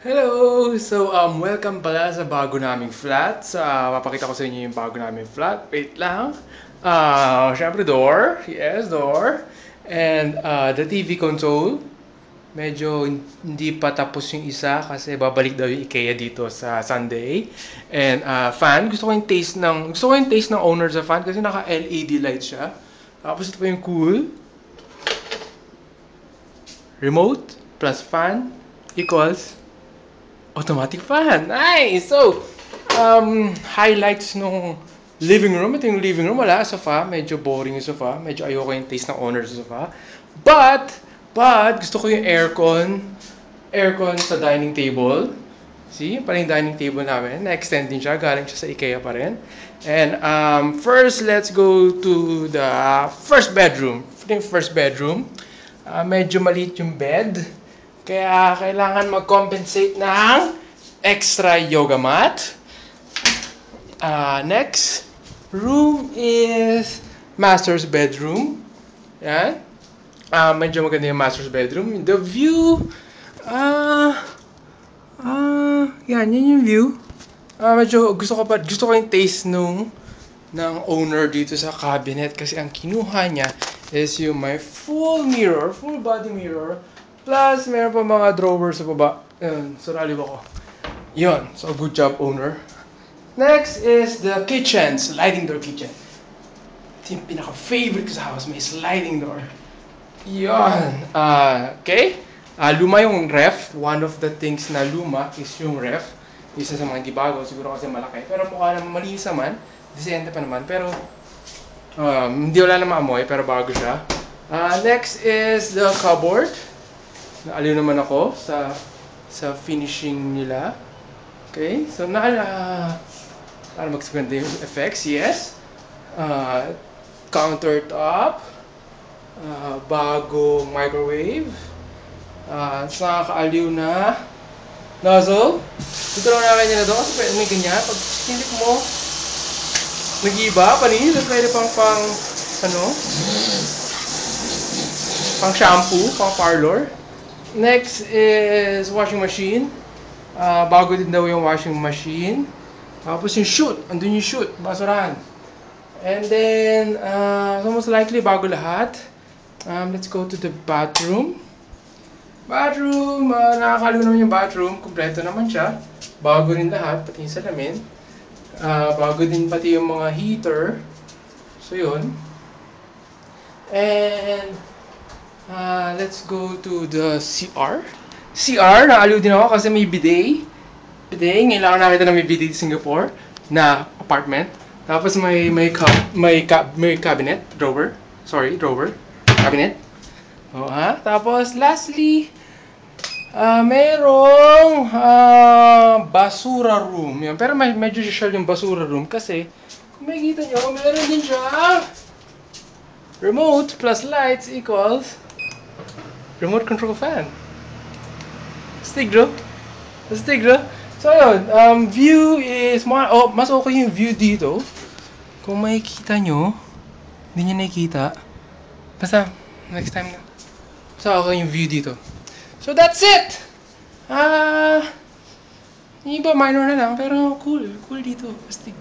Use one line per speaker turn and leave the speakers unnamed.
Hello! So, welcome pala sa bago naming flat. Papakita ko sa inyo yung bago naming flat. Wait lang. Syempre door. Yes, door. And the TV console. Medyo hindi pa tapos yung isa kasi babalik daw yung IKEA dito sa Sunday. And fan. Gusto ko yung taste ng owner sa fan kasi naka LED light siya. Tapos ito pa yung cool. Remote plus fan equals automatic fan. Nice! So, highlights nung living room. Ito yung living room. Wala, sofa. Medyo boring yung sofa. Medyo ayoko yung taste ng owner sa sofa. But, gusto ko yung aircon. Aircon sa dining table. See? Parang yung dining table namin. Na-extend din siya. Galing siya sa IKEA pa rin. And, first, let's go to the first bedroom. Ito yung first bedroom. Medyo maliit yung bed. Kaya kailangan mag-compensate ng extra yoga mat. Next room is master's bedroom. Yan. Medyo maganda yung master's bedroom. The view, yan yung view. Medyo gusto ko yung taste ng owner dito sa cabinet kasi ang kinuha niya is yung may full body mirror. Plus, meron pa mga drawers sa baba. Yun, surali ko. Yun. So, good job, owner. Next is the kitchen. Sliding door kitchen. Ito yung pinaka-favorite ko sa house. May sliding door. Yun. Okay. Luma yung ref. One of the things na luma is yung ref. Isa sa mga hindi bago. Siguro kasi malaki. Pero mukha naman malinis naman. Disente pa naman. Pero, hindi wala na maamoy. Pero bago siya. Next is the cupboard. Naaliw naman ako sa finishing nila. Okay, so para magsaganda yung effects, yes. Countertop. Bago microwave. Nakakaaliw na nozzle. Dito lang namin yun na doon kasi pwede may ganyan. Pag hinip mo, nag-iba, panis. Pwede pang shampoo, pang parlor. Next is washing machine. Bago din daw yung washing machine. Tapos yung chute. Andun yung chute. Basurahan. And then, so most likely bago lahat. Let's go to the bathroom. Bathroom. Nakakaliw naman yung bathroom. Kompleto naman siya. Bago rin lahat. Pati yung salamin. Bago din pati yung mga heater. So yun. And let's go to the CR. CR, naaliw din ako kasi may bidet. Ngayon lang ako nakita na may bidet sa Singapore na apartment. Tapos may cabinet, drawer. Cabinet. Tapos lastly, merong basura room. Yan. Pero medyo social yung basura room kasi kung makikita nyo, meron din siya remote plus lights equals remote control fan. Astig, bro. So, yun. View is mas okay yung view dito. Kung makikita nyo, hindi nyo nakikita. Basta, next time na. Mas okay yung view dito. So, that's it! Yung iba minor na lang, pero cool. Cool dito. Astig.